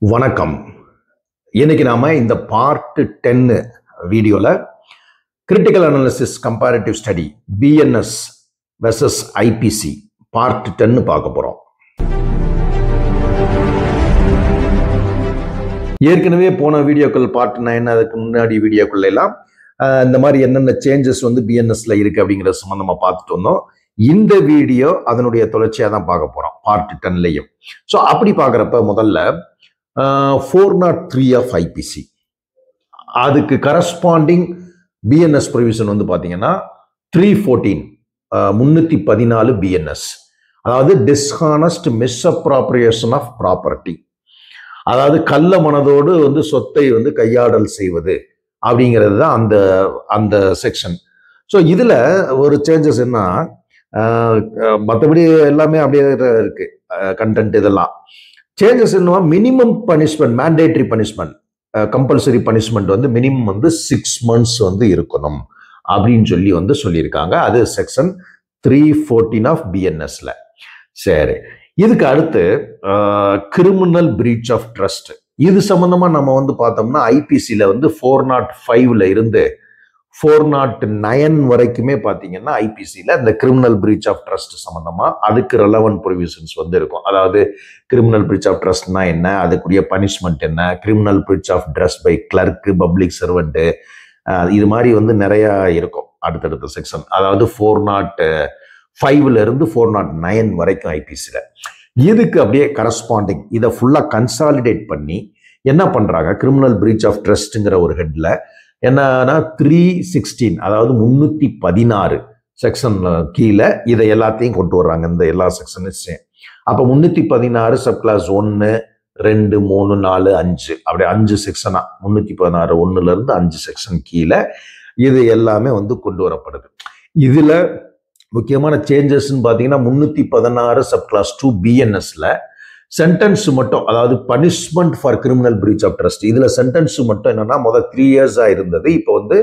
வணக்கம். இன்னைக்கு நாம இந்த பார்ட் 10 வீடியோல critical analysis comparative study BNS versus IPC part 10 பார்க்க போறோம். ஏற்கனவே போன வீடியோக்கள் பார்ட் 9 அதுக்கு முன்னாடி வீடியோக்கள் எல்லாம் இந்த மாதிரி என்னென்ன சேஞ்சஸ் வந்து பிஎன்எஸ்ல இருக்கு அப்படிங்கிற சம்பந்தமா பார்த்துட்டு வந்தோம். இந்த வீடியோ அதனுடைய தொடர்ச்சியா தான் பார்க்க போறோம் பார்ட் 10லயும். ஸோ அப்படி பார்க்குறப்ப முதல்ல 403 ஆஃப் ஐபிசி அதுக்கு கரஸ்பாண்டிங் பிஎன்எஸ் ப்ரொவிஷன் வந்து பார்த்தீங்கன்னா 314 பிஎன்எஸ், அதாவது டிஸ்ஹானஸ்ட் மிஸ்அப்ராப்ரியேஷன் ஆஃப் ப்ராப்பர்ட்டி, அதாவது கள்ள மனதோடு வந்து சொத்தை வந்து கையாடல் செய்வது அப்படிங்கிறது தான் அந்த அந்த செக்ஷன். ஸோ இதில் ஒரு சேஞ்சஸ் என்ன, மற்றபடி எல்லாமே அப்படியே இருக்கு கண்டென்ட். இதெல்லாம் சேஞ்சஸ் என்னவா, minimum punishment, mandatory punishment, compulsory punishment வந்து மினிமம் வந்து 6 months வந்து இருக்கணும் அப்படின்னு சொல்லி வந்து சொல்லியிருக்காங்க. அது செக்ஷன் 314 ஆஃப் பிஎன்எஸ்ல. சரி, இதுக்கு அடுத்து கிரிமினல் பிரீச் ஆஃப் ட்ரஸ்ட். இது சம்பந்தமா நம்ம வந்து பார்த்தோம்னா ஐபிசியில வந்து 405ல இருந்து 409 வரைக்குமே பார்த்தீங்கன்னா ஐபிசியில் இந்த கிரிமினல் பிரீச் ஆஃப் ட்ரஸ்ட் சம்பந்தமா அதுக்கு ரெலவென்ட் ப்ரொவிஷன்ஸ் வந்து இருக்கும். அதாவது கிரிமினல் பிரீச் ஆஃப் ட்ரஸ்ட்னா என்ன, அதுக்குரிய பனிஷ்மெண்ட் என்ன, criminal breach of trust by clerk, public servant, இது மாதிரி வந்து நிறைய இருக்கும் அடுத்தடுத்த செக்ஷன். அதாவது 405ல இருந்து 409 வரைக்கும் ஐபிசியில். இதுக்கு அப்படியே கரஸ்பாண்டிங் இதை ஃபுல்லாக கன்சாலிடேட் பண்ணி என்ன பண்றாங்க, கிரிமினல் பிரீச் ஆஃப் ட்ரஸ்ட்ங்கிற ஒரு ஹெட்ல என்னன்னா 316, அதாவது 316 செக்ஷன் கீழே இதை எல்லாத்தையும் கொண்டு வர்றாங்க, இந்த எல்லா செக்ஷன்ஸையும். அப்போ 316 சப் கிளாஸ் 1, 2, 3, 4, 5 அப்படி 5 செக்ஷனா 316 1ல இருந்து 5 செக்ஷன் கீழே இது எல்லாமே வந்து கொண்டு வரப்படுது. இதுல முக்கியமான சேஞ்சஸ்ன்னு பார்த்தீங்கன்னா 316 சப் கிளாஸ் 2 பிஎன்எஸ்ல சென்டென்ஸ் மட்டும், அதாவது punishment for criminal breach of trust, இதுல சென்டென்ஸ் மட்டும் என்னன்னா முதல் 3 years இருந்தது, இப்போ வந்து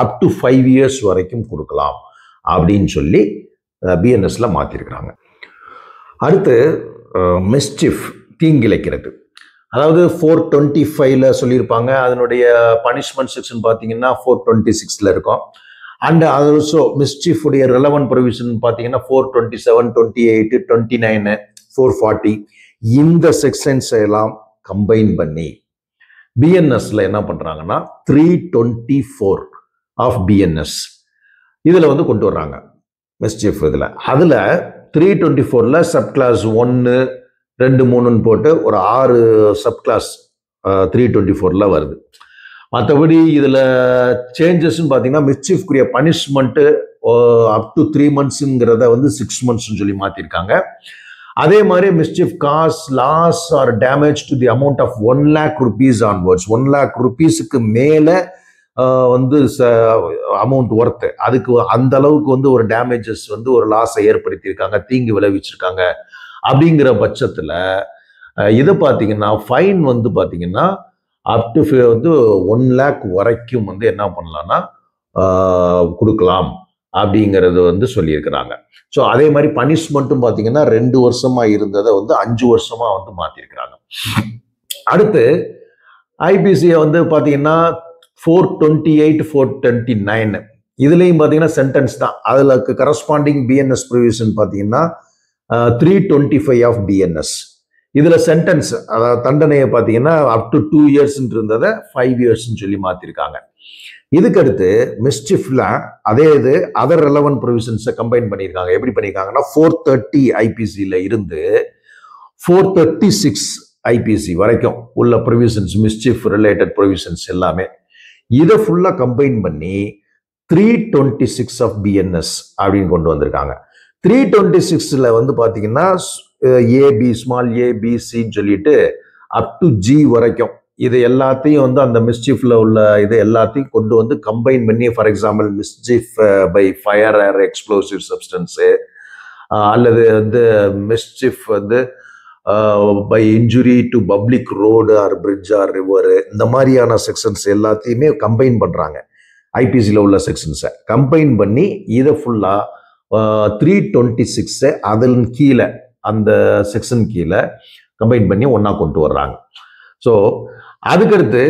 அப் டு 5 years வரைக்கும் கொடுக்கலாம் அப்படின்னு சொல்லி பிஎன்எஸ்ல மாத்திருக்கிறாங்க. அடுத்து மிஸ்சிஃப், தீங்கிழைக்கிறது, அதாவது 425ல சொல்லியிருப்பாங்க. அதனுடைய பனிஷ்மெண்ட் செக்ஷன் பார்த்தீங்கன்னா 426ல இருக்கும். அண்ட் ஆல்சோ மிஸ்சிஃப் உடைய ரெலவென்ட் ப்ரொவிஷன் பார்த்தீங்கன்னா 427, 28, 29, 440 இந்த செக்ஷன்ஸ் எல்லாம் கம்பைன் பண்ணி பிஎன்எஸ்ல என்ன பண்றாங்கன்னா 324 ஆஃப் பிஎன்எஸ் இதுல வந்து கொண்டு வர்றாங்க மிஸ்சிஃப். இதுல அதுல 324ல சப் கிளாஸ் 1, 2, 3ன்னு போட்டு ஒரு 6 சப் கிளாஸ் 324ல வருது. மற்றபடி இதுல சேஞ்சஸ் பார்த்தீங்கன்னா மிஸ்சிஃப்குரிய பனிஷ்மெண்ட் அப் டு 3 monthsங்கிறத வந்து 6 months சொல்லி மாத்திருக்காங்க. அதே மாதிரி mischief cause loss or damage to the amount of 1 lakh rupees onwards, 1 lakh rupeesக்கு மேல வந்து அமௌண்ட் ஒர்த்து, அதுக்கு அந்த அளவுக்கு வந்து ஒரு டேமேஜஸ் வந்து ஒரு லாஸை ஏற்படுத்தியிருக்காங்க, தீங்கு விளைவிச்சிருக்காங்க. அப்படிங்கிற பட்சத்துல இதை பார்த்தீங்கன்னா ஃபைன் வந்து பார்த்தீங்கன்னா அப் டு வந்து 1 lakh வரைக்கும் வந்து என்ன பண்ணலாம்னா கொடுக்கலாம் அப்படிங்கிறது வந்து சொல்லியிருக்கிறாங்க. ஸோ அதே மாதிரி பனிஷ்மெண்ட்டும் பார்த்தீங்கன்னா 2 வருஷமா இருந்ததை வந்து 5 வருஷமா வந்து மாத்திருக்கிறாங்க. அடுத்து ஐபிசியை வந்து பார்த்தீங்கன்னா 428, 429 இதுலையும் பார்த்தீங்கன்னா சென்டென்ஸ் தான். அதுல கரஸ்பாண்டிங் பிஎன்எஸ் ப்ரொவிஷன் பார்த்தீங்கன்னா 325 ஆஃப் பிஎன்எஸ். இதுல சென்டென்ஸ், அதாவது தண்டனையை பார்த்தீங்கன்னா அப் டு 2 years இருந்ததை 5 years சொல்லி மாத்திருக்காங்க. இதுக்கடுத்து மிஸ்சிஃப்ல அதே இது அதர் ரெலவென்ட் ப்ரொவிஷன்ஸை கம்பைன் பண்ணியிருக்காங்க. எப்படி பண்ணியிருக்காங்கன்னா 430 ஐபிசியில இருந்து 436 ஐபிசி வரைக்கும் உள்ள ப்ரொவிஷன்ஸ், மிஸ்சிஃப் ரிலேட்டட் ப்ரொவிஷன்ஸ் எல்லாமே இதை ஃபுல்லா கம்பைன் பண்ணி 326 ஆஃப் பிஎன்எஸ் அப்படின்னு கொண்டு வந்திருக்காங்க. 326ல வந்து பாத்தீங்கன்னா ஏபி, ஸ்மால் ஏபிசின்னு சொல்லிட்டு அப் டு ஜி வரைக்கும் இது எல்லாத்தையும் வந்து அந்த மிஸ்சிஃப்ல உள்ள இது எல்லாத்தையும் கொண்டு வந்து கம்பைன் பண்ணி, for example mischief by fire or explosive substance, அல்லது வந்து மிஸ்சிஃப் வந்து by injury to public road or bridge or river, இந்த மாதிரியான செக்ஷன்ஸ் எல்லாத்தையுமே கம்பைன் பண்றாங்க. ஐபிசியில் உள்ள செக்ஷன்ஸை கம்பைன் பண்ணி இதை ஃபுல்லா 326 அதன் கீழே அந்த செக்ஷன் கீழே கம்பைன் பண்ணி ஒன்னா கொண்டு வர்றாங்க. ஸோ அதுக்கடுத்து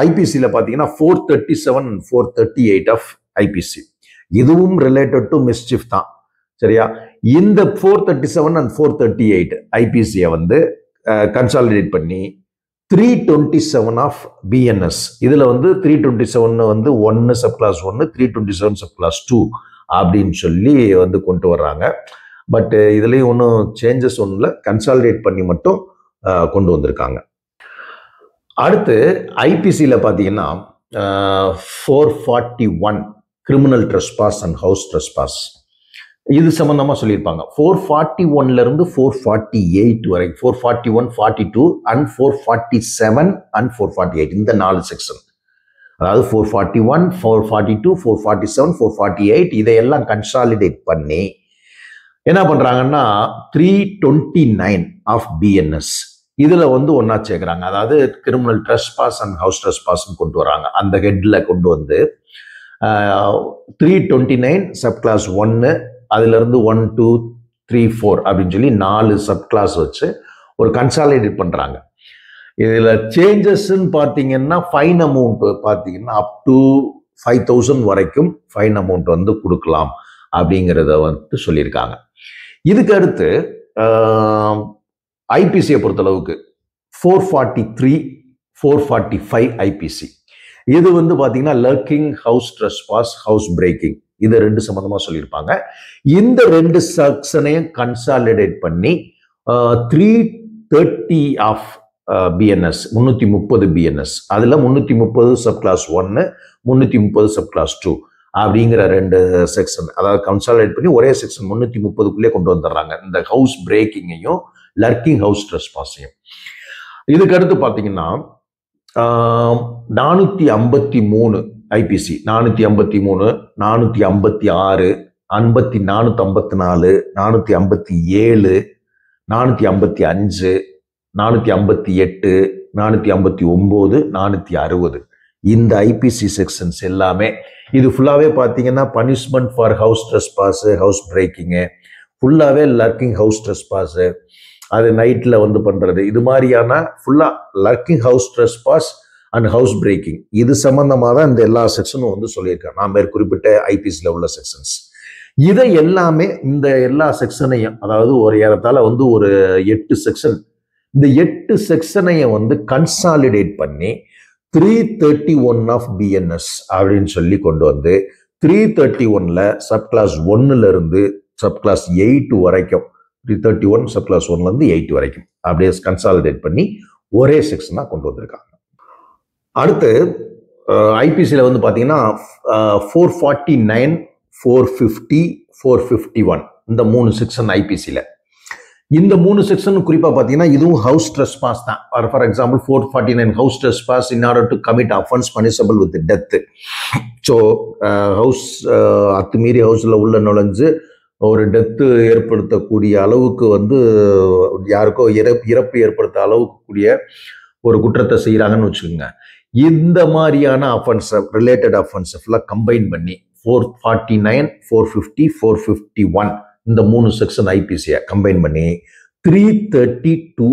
ஐபிசியில் பார்த்தீங்கன்னா 437 and 438 ஆஃப் ஐபிசி, இதுவும் ரிலேட்டட் டு மிஸ்சிஃப் தான். சரியா? இந்த 437 and 438 ஐபிசியை வந்து கன்சாலிடேட் பண்ணி 327 ஆஃப் பிஎன்எஸ், இதுல வந்து 327 வந்து 1 சப் கிளாஸ் 1, 327 சப் கிளாஸ் 2 அப்படின்னு சொல்லி வந்து கொண்டு வர்றாங்க. பட் இதுலயும் ஒன்றும் சேஞ்சஸ் ஒன்றும் இல்லை, கன்சாலிடேட் பண்ணி மட்டும் கொண்டு வந்திருக்காங்க. அடுத்து ஐபிசியில் பார்த்தீங்கன்னா 441 criminal trespass and house trespass, இது சம்பந்தமா சொல்லியிருப்பாங்க. 441ல இருந்து 448 வரை, 441, 42 and 447 and 448, இந்த 4 செக்ஷன். அதாவது 441, 442, 447, 448 இதையெல்லாம் கன்சாலிடேட் பண்ணி என்ன பண்றாங்கன்னா 329 ஆஃப் பிஎன்எஸ் இதுல வந்து ஒன்னா சேர்க்கிறாங்க. அதாவது criminal trespass and house trespass கொண்டு வராங்க. அந்த ஹெட்ல கொண்டு வந்து 329 சப் கிளாஸ் 1, அதுல இருந்து 1, 2, 3, 4 அப்படின்னு சொல்லி 4 சப் கிளாஸ் வச்சு ஒரு கன்சாலிடேட் பண்றாங்க. இதுல சேஞ்சஸ்ன்னு பார்த்தீங்கன்னா ஃபைன் அமௌண்ட் பார்த்தீங்கன்னா அப் டு 5,000 வரைக்கும் ஃபைன் அமௌண்ட் வந்து கொடுக்கலாம் அப்படிங்கிறத வந்து சொல்லியிருக்காங்க. இதுக்கு அடுத்து ஐபிசியை பொறுத்தளவுக்கு 443, 445 ஐபிசி, இது வந்து பார்த்தீங்கன்னா lurking, house trespass, house breaking, இது 2 சம்பந்தமா சொல்லியிருப்பாங்க. இந்த 2 செக்ஷனையும் கன்சாலிடேட் பண்ணி 330 ஆஃப் பிஎன்எஸ், 330 பிஎன்எஸ், அதுல 330 சப் கிளாஸ் 1, 330 சப் கிளாஸ் 2 அப்படிங்கிற 2 செக்ஷன், அதாவது கன்சாலிடேட் பண்ணி ஒரே செக்ஷன் 330க்குள்ளே கொண்டு வந்துடுறாங்க. இந்த ஹவுஸ் பிரேக்கிங்கையும் லர்க்கிங் ஹவுஸ் ட்ரெஸ்பாஸையும். இதுக்கு அடுத்து பார்த்தீங்கன்னா 453 ஐபிசி, 453, 456, 454, 457, 455, 458, 459, 460, இந்த ஐபிசி செக்ஷன்ஸ் எல்லாமே இது ஃபுல்லாவே பார்த்தீங்கன்னா punishment for house trespass, house breaking, ஃபுல்லாவே லர்க்கிங் ஹவுஸ் ட்ரெஸ்பாஸ், அது நைட்ல வந்து பண்றது, இது மாதிரியான ஃபுல்லா lurking house trespass and house breaking, இது சம்பந்தமாக தான் இந்த எல்லா செக்ஷனும் வந்து சொல்லியிருக்கேன் நான் மேற்குறிப்பிட்ட ஐபிசியில் உள்ள செக்ஷன்ஸ். இதை எல்லாமே இந்த எல்லா செக்ஷனையும், அதாவது ஒரு ஏறத்தாழ வந்து ஒரு 8 செக்ஷன், இந்த 8 செக்ஷனையும் வந்து கன்சாலிடேட் பண்ணி 331 ஆஃப் பிஎன்எஸ் அப்படின்னு சொல்லி கொண்டு வந்து 331ல சப் கிளாஸ் 1ல இருந்து சப் கிளாஸ் 8 வரைக்கும், 331 சப் கிளாஸ் 1ல இருந்து 8 வரைக்கும் அப்படியே கன்சாலிடேட் பண்ணி ஒரே செக்ஷனா கொண்டு வந்திருக்காங்க. அடுத்து ஐபிசியில் வந்து பார்த்தீங்கன்னா 449, 450, 451 இந்த 3 செக்ஷன் ஐபிசியில். இந்த 3 செக்ஷன் குறிப்பாக பார்த்தீங்கன்னா இதுவும் ஹவுஸ் ட்ரெஸ்பாஸ் தான். For example 449 house trespass in order to commit offence punishable with death. So how's அத்துமீறி ஹவுஸில் உள்ள நுழைஞ்சு ஒரு டெத்து ஏற்படுத்தக்கூடிய அளவுக்கு வந்து யாருக்கோ இறப்பு ஏற்படுத்த அளவுக்கு கூடிய ஒரு குற்றத்தை செய்கிறாங்கன்னு வச்சுக்கோங்க. இந்த மாதிரியான அஃபென்ஸை, ரிலேட்டட் அஃபென்ஸை ஃபுல்லாக கம்பைன் பண்ணி 449, 450, 451 இந்த 3 செக்ஷன் ஐபிசியை கம்பைன் பண்ணி 332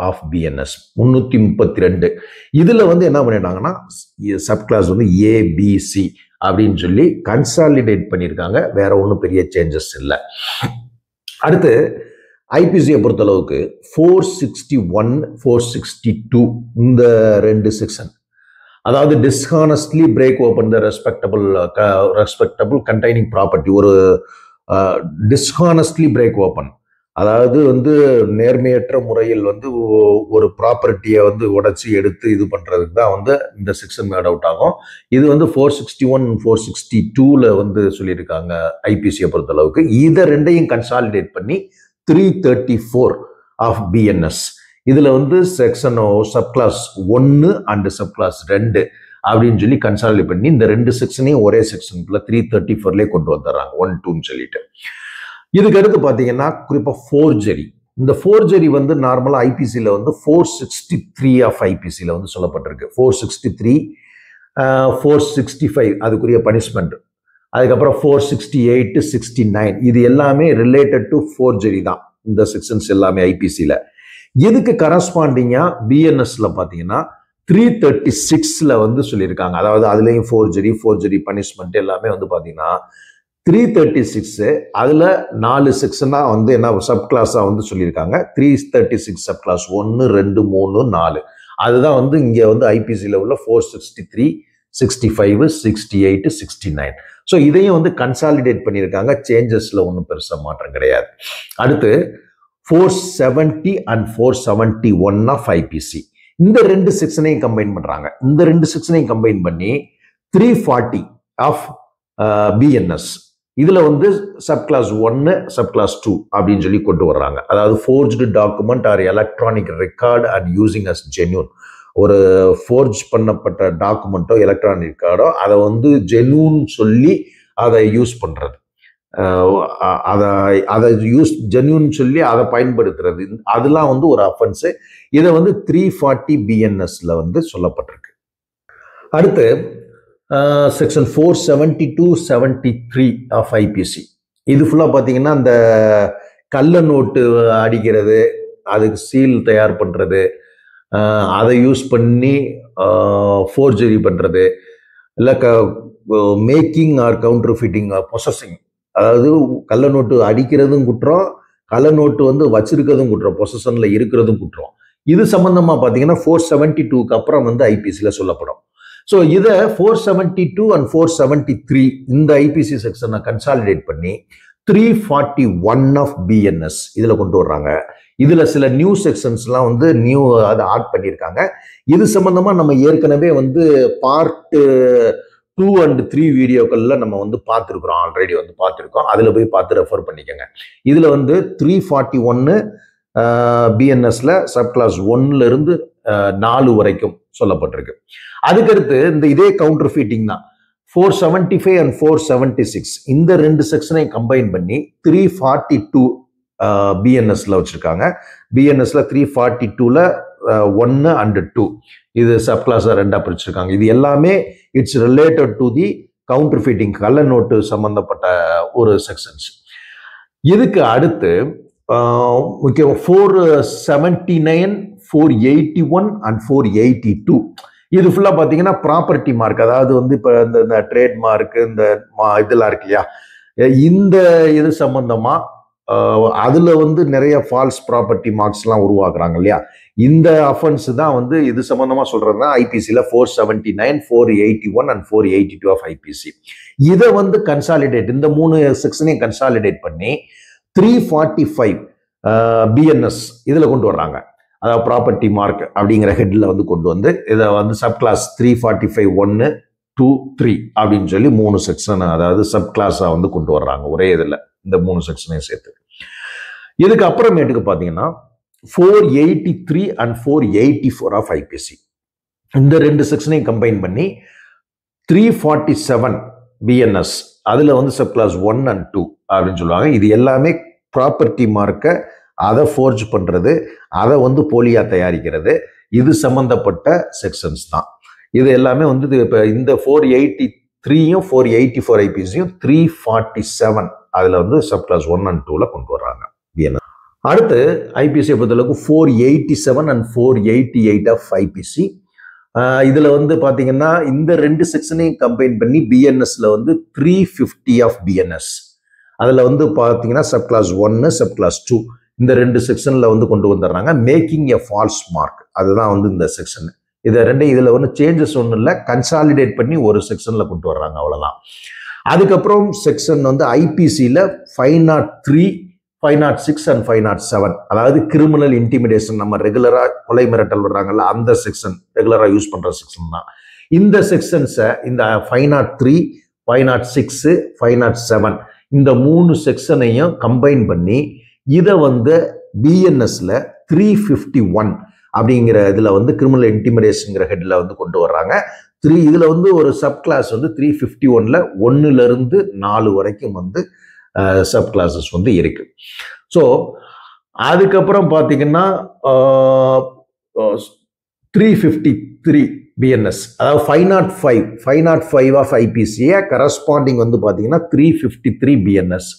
ஆஃப் பிஎன்எஸ், 332 இதுல வந்து என்ன பண்ணிட்டாங்கன்னா சப் கிளாஸ் வந்து ஏபிசி அப்படின்னு சொல்லி கன்சாலிடேட் பண்ணியிருக்காங்க. வேற ஒன்றும் பெரிய சேஞ்சஸ் இல்லை. அடுத்து ஐபிசியை பொறுத்தளவுக்கு 461, 462 இந்த 2 செக்ஷன், அதாவது டிஸ்ஹானஸ்ட்லி break open the respectable containing property, ஒரு டிஸ்ஹானஸ்ட்லி பிரேக் ஓப்பன், அதாவது வந்து நேர்மையற்ற முறையில் வந்து ஒரு ப்ராப்பர்ட்டியை வந்து உடைச்சி எடுத்து இது பண்றதுக்கு தான் வந்து இந்த செக்ஷன் மேட் அவுட் ஆகும். இது வந்து 461, 462ல வந்து சொல்லியிருக்காங்க ஐபிசியை பொறுத்தளவுக்கு. இதை 2ஐயும் கன்சாலிடேட் பண்ணி 334 ஆஃப் பிஎன்எஸ், இதுல வந்து section sub clause 1 and sub clause 2 அப்படின்னு சொல்லி கன்சாலிடேட் பண்ணி இந்த 2 செக்ஷனையும் ஒரே செக்ஷனுக்குள்ள 334லே கொண்டு வந்துடுறாங்க 1, 2ன்னு சொல்லிட்டு. இதுக்கு அடுத்து பார்த்தீங்கன்னா குறிப்பா ஃபோர்ஜரி. இந்த ஃபோர்ஜரி வந்து நார்மலா ஐபிசியில் வந்து 463 ஆஃப் ஐபிசியில் வந்து சொல்லப்பட்டிருக்கு. 463, 465 அதுக்குரிய பனிஷ்மெண்ட், அதுக்கப்புறம் 468, 69 இது எல்லாமே ரிலேட்டட் டு ஃபோர்ஜரி தான். இந்த செக்ஷன்ஸ் எல்லாமே ஐபிசியில். எதுக்கு கரஸ்பாண்டிங்கா பிஎன்எஸ்ல பார்த்தீங்கன்னா 336ல வந்து சொல்லியிருக்காங்க. அதாவது அதுலேயும் ஃபோர்ஜரி பனிஷ்மெண்ட் எல்லாமே வந்து பார்த்தீங்கன்னா 336 அதுல 4 செக்ஷனா வந்து என்ன சப் கிளாஸா வந்து சொல்லியிருக்காங்க. 336 சப் கிளாஸ் 1 2 3 4 அதுதான் வந்து இங்க வந்து ஐபிசியில் உள்ள 463 65 68 69. ஸோ இதையும் வந்து கன்சாலிடேட் பண்ணியிருக்காங்க. சேஞ்சஸ்ல ஒன்றும் பெருசா மாற்றம் கிடையாது. அடுத்து 470 and 471 ஆஃப் ஐபிசி இந்த ரெண்டு செக்ஷனையும் கம்பைன் பண்றாங்க. இந்த ரெண்டு செக்ஷனையும் கம்பைன் பண்ணி 340 ஆஃப் பிஎன்எஸ் இதுல வந்து சப் கிளாஸ் 1 சப் கிளாஸ் 2 அப்படின்னு சொல்லி கொண்டு வர்றாங்க. அதாவது forged document or electronic record and using as genuine. ஒரு ஃபோர்ஜ் பண்ணப்பட்ட டாக்குமெண்ட்டோ எலக்ட்ரானிக் ரெக்கார்டோ அதை வந்து ஜென்யூன் சொல்லி அதை யூஸ் பண்றது, அதை ஜென்யூன் சொல்லி அதை பயன்படுத்துறது, அதெல்லாம் வந்து ஒரு அஃபென்ஸ். இதை வந்து 340 பிஎன்எஸ்ல வந்து சொல்லப்பட்டிருக்கு. அடுத்து செக்ஷன் 472-73 ஆஃப் ஐபிசி இது ஃபுல்லா பார்த்தீங்கன்னா இந்த கள்ள நோட்டு அடிக்கிறது, அதுக்கு சீல் தயார் பண்றது, அதை யூஸ் பண்ணி ஃபோர்ஜரி பண்றது, இல்லை making or counterfeiting or possessing. அதாவது கள்ள நோட்டு அடிக்கிறதும் குற்றம், கள்ள நோட்டு வந்து வச்சிருக்கிறதும் குற்றம், பொசஷன்ல இருக்கிறதும் குற்றம். இது சம்பந்தமா பார்த்தீங்கன்னா 472க்கு அப்புறம் வந்து ஐபிசியில் சொல்லப்படும். ஸோ இதை 472 and 473 இந்த ஐபிசி செக்ஷனை கன்சாலிடேட் பண்ணி 341 ஆஃப் பிஎன்எஸ் இதுல கொண்டு வர்றாங்க. இதுல சில நியூ செக்ஷன்ஸ்லாம் வந்து அதை ஆட் பண்ணியிருக்காங்க. இது சம்பந்தமா நம்ம ஏற்கனவே வந்து பார்ட் 2 and 3 வீடியோக்கள்ல நம்ம வந்து பார்த்துருக்குறோம், ஆல்ரெடி வந்து பார்த்துருக்கோம். அதுல போய் பார்த்து ரெஃபர் பண்ணிக்கோங்க. இதுல வந்து 341 பிஎன்எஸ்ல சப் கிளாஸ் 1ல இருந்து 4 வரைக்கும் சொல்லப்பட்டிருக்கு. அதுக்கடுத்து இந்த இதே கவுண்டர் ஃபீட்டிங் தான் 475 and 476 இந்த ரெண்டு செக்ஷனை கம்பைன் பண்ணி 342 பிஎன்எஸ்ல வச்சிருக்காங்க. பிஎன்எஸ்ல 342ல 1 and 2 இது சப் கிளாஸா ரெண்டா பிரிச்சிருக்காங்க. இது எல்லாமே it's related to the counterfeiting, கள்ள நோட்டு சம்பந்தப்பட்ட ஒரு செக்ஷன்ஸ். இதுக்கு அடுத்து முக்கியம் 479, 481 and 482 இது ஃபுல்லா பாத்தீங்கன்னா ப்ராப்பர்ட்டி மார்க். அதாவது வந்து இப்ப இந்த ட்ரேட் மார்க் இந்த இதெல்லாம் இருக்கு இல்லையா, இந்த இது சம்பந்தமா அதுல வந்து நிறைய ஃபால்ஸ் ப்ராப்பர்ட்டி மார்க்ஸ் எல்லாம் உருவாக்குறாங்க இல்லையா. இந்த அஃபென்ஸ் தான் வந்து இது சம்பந்தமா சொல்றதுதான் ஐபிசில 479, 481 and 482 ஆஃப் ஐபிசி. இதை வந்து கன்சாலிடேட், இந்த 3 செக்ஷனையும் கன்சாலிடேட் பண்ணி 345 பிஎன்எஸ் இதுல கொண்டு வர்றாங்க. அதாவது ப்ராப்பர்ட்டி மார்க் அப்படிங்கிற ஹெட்ல வந்து கொண்டு வந்து இதை வந்து சப் கிளாஸ் 345 1 2 3 அப்படின்னு சொல்லி 3 செக்ஷன், அதாவது சப் கிளாஸா வந்து கொண்டு வர்றாங்க ஒரே இதுல, இந்த 3 செக்ஷனையும் சேர்த்து. இதுக்கு அப்புறமேட்டுக்கு பாத்தீங்கன்னா 483 and 484 ஆஃப் ஐபிசி இந்த ரெண்டு செக்ஷனையும் கம்பைன் பண்ணி 347 பிஎன்எஸ் அதுல வந்து சப் கிளாஸ் 1 and 2 அப்படின்னு சொல்லுவாங்க. இது எல்லாமே ப்ராப்பர்ட்டி மார்க்கை அதை ஃபோர்ஜ் பண்றது, அதை வந்து போலியா தயாரிக்கிறது, இது சம்பந்தப்பட்ட செக்ஷன்ஸ் தான். இது எல்லாமே வந்து இப்போ இந்த 483யும் 484 ஐபிசியும் 347 அதுல வந்து சப் கிளாஸ் 1 and 2ல கொண்டு வர்றாங்க. அடுத்து ஐபிசியை பொறுத்தளவுக்கு 487 and 488 ஆஃப் ஐபிசி இதுல வந்து பாத்தீங்கன்னா இந்த ரெண்டு செக்ஷனையும் கம்பைன் பண்ணி பிஎன்எஸ்ல வந்து 350 ஆஃப் பிஎன்எஸ் அதுல வந்து பாத்தீங்கன்னா சப் கிளாஸ் 1 சப் கிளாஸ் 2 இந்த ரெண்டு செக்ஷன்ல வந்து கொண்டு வந்துடுறாங்க. மேக்கிங் எ ஃபால்ஸ் மார்க் அதுதான் வந்து இந்த செக்ஷன். இதை ரெண்டையும் இதுல வந்து சேஞ்சஸ் ஒன்றும் இல்லை, கன்சாலிடேட் பண்ணி ஒரு செக்ஷன்ல கொண்டு வர்றாங்க, அவ்வளவுதான். அதுக்கப்புறம் செக்ஷன் வந்து ஐபிசியில 503, 506 and 507 அதாவது கிரிமினல் இன்டிமிடேஷன், நம்ம ரெகுலரா கொலை மிரட்டல் வர்றாங்கல்ல அந்த செக்ஷன், ரெகுலரா யூஸ் பண்ற செக்ஷன் தான். இந்த செக்ஷன்ஸை இந்த 503, 506, 507 இந்த 3 செக்ஷனையும் கம்பைன் பண்ணி இதை வந்து பிஎன்எஸ்ல 351 அப்படிங்கிற இதுல வந்து கிரிமினல் இன்டிமிடேஷன்ங்கிற ஹெட்ல வந்து கொண்டு வர்றாங்க. இதுல வந்து ஒரு சப் கிளாஸ் வந்து 351ல 1ல இருந்து 4 வரைக்கும் வந்து சப் கிளாஸஸ் வந்து இருக்கு. ஸோ அதுக்கப்புறம் பார்த்தீங்கன்னா 353 பிஎன்எஸ் அதாவது 505 ஆஃப் ஐபிசியை கரஸ்பாண்டிங் வந்து பார்த்தீங்கன்னா 353 BNS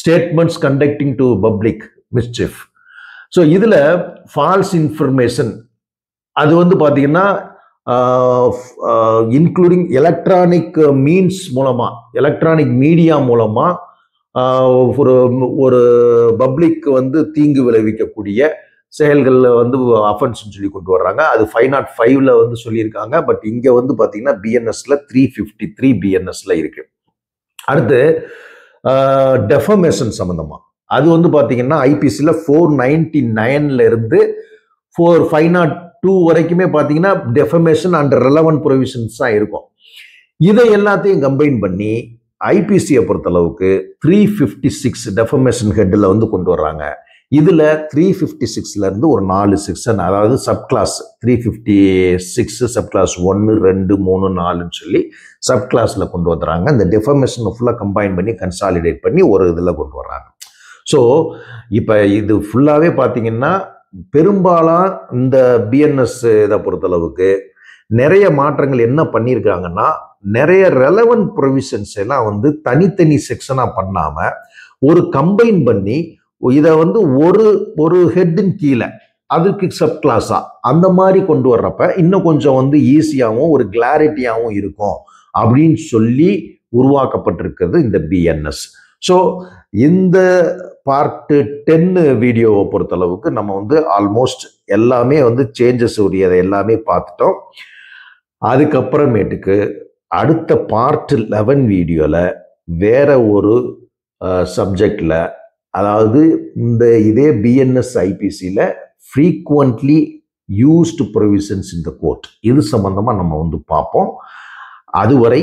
statements conducting to public mischief. So இதில் ஃபால்ஸ் இன்ஃபர்மேஷன் அது வந்து பார்த்தீங்கன்னா இன்க்ளூடிங் எலக்ட்ரானிக் மீன்ஸ் மூலமாக, எலக்ட்ரானிக் மீடியா மூலமாக ஒரு ஒரு பப்ளிக் வந்து தீங்கு விளைவிக்கக்கூடிய செயல்களில் வந்து அஃபென்ஸ்ன்னு சொல்லி கொண்டு வர்றாங்க. அது 505ல் வந்து சொல்லியிருக்காங்க. பட் இங்கே வந்து பார்த்தீங்கன்னா பிஎன்எஸ்ல 353 பிஎன்எஸ்ல இருக்கு. அடுத்து டெஃபமேஷன் சம்பந்தமா அது வந்து பார்த்தீங்கன்னா ஐபிசியில் 499ல இருந்து 502 வரைக்குமே பார்த்தீங்கன்னா டெஃபமேஷன் அண்ட் ரெலவன்ட் ப்ரொவிஷன்ஸ் தான் இருக்கும். இதை எல்லாத்தையும் கம்பைன் பண்ணி ஐபிசியை பொறுத்தளவுக்கு 356 டெஃபமேஷன் ஹெட்டில் வந்து கொண்டு வர்றாங்க. இதுல 356ல இருந்து ஒரு 4 செக்ஷன், அதாவது சப்கிளாஸ் 356 சப்கிளாஸ் 1, 2, 3, 4ன்னு சொல்லி சப்கிளாஸ்ல கொண்டு வந்துறாங்க. இந்த டெஃபமேஷன் ஃபுல்லா கம்பைன் பண்ணி கன்சாலிடேட் பண்ணி ஒரு இதுல கொண்டு வர்றாங்க. ஸோ இப்போ இது ஃபுல்லாவே பார்த்தீங்கன்னா பெரும்பாலும் இந்த பிஎன்எஸ் இதை பொறுத்தளவுக்கு நிறைய மாற்றங்கள் என்ன பண்ணியிருக்காங்கன்னா, நிறைய ரெலவன்ட் ப்ரொவிஷன்ஸ் எல்லாம் வந்து தனித்தனி செக்ஷனா பண்ணாம ஒரு கம்பைன் பண்ணி இதை வந்து ஒரு ஹெட்டின் கீழே அதுக்கு சப் கிளாஸா அந்த மாதிரி கொண்டு வர்றப்ப இன்னும் கொஞ்சம் வந்து ஈஸியாகவும் ஒரு கிளாரிட்டியாகவும் இருக்கும் அப்படின்னு சொல்லி உருவாக்கப்பட்டிருக்கிறது இந்த பிஎன்எஸ். ஸோ இந்த பார்ட் 10 வீடியோவை பொறுத்தளவுக்கு நம்ம வந்து ஆல்மோஸ்ட் எல்லாமே வந்து சேஞ்சஸ் உரியதை எல்லாமே பார்த்துட்டோம். அதுக்கப்புறமேட்டுக்கு அடுத்த பார்ட் 11 வீடியோவில் வேற ஒரு சப்ஜெக்ட்ல, அதாவது இதே பிஎன்எஸ் ஐபிசியில் frequently used provisions in the court, இது சம்பந்தமா நம்ம வந்து பார்ப்போம். அதுவரை